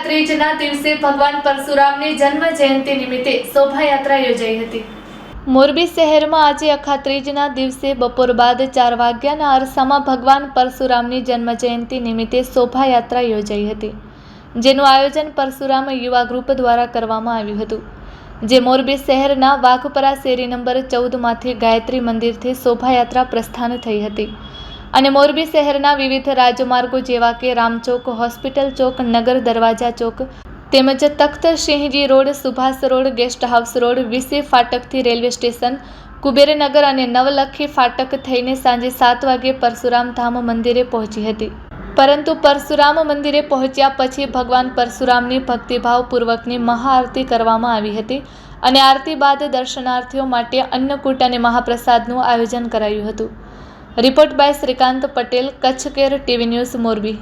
ત્રીજના દિવસે ભગવાન પરશુરામની જન્મ જયંતિ નિમિત્તે શોભાયાત્રા યોજાઈ હતી। મોરબી શહેરમાં આજે અખા ત્રીજના દિવસે બપોર બાદ 4 વાગ્યાના અરસામાં ભગવાન પરશુરામની જન્મ જયંતિ નિમિત્તે શોભાયાત્રા યોજાઈ હતી, જેનું આયોજન પરશુરામ યુવા ગ્રુપ દ્વારા કરવામાં આવ્યું હતું, જે મોરબી શહેરના વાઘપરા શેરી નંબર 14 માંથી ગાયત્રી મંદિરથી શોભાયાત્રા પ્રસ્થાન થઈ હતી અને મોરબી શહેરના વિવિધ રાજમાર્ગો જેવા કે રામચોક, હોસ્પિટલ ચોક, નગર દરવાજા ચોક તેમજ Takhtsinhji road, Subhash road, guest house road, VC ફાટકથી રેલવે સ્ટેશન, કુબેરનગર અને નવલખી ફાટક થઈને સાંજે 7 વાગ્યે પરશુરામ ધામ મંદિરે પહોંચી હતી। પરંતુ પરશુરામ મંદિરે પહોંચ્યા પછી ભગવાન પરશુરામની ભક્તિભાવપૂર્વકની મહાઆરતી કરવામાં આવી હતી અને આરતી બાદ દર્શનાર્થીઓ માટે અન્નકૂટ અને મહાપ્રસાદનું આયોજન કરાયું હતું। Report by Shrikant Patel, Kutch care TV news, Morbi.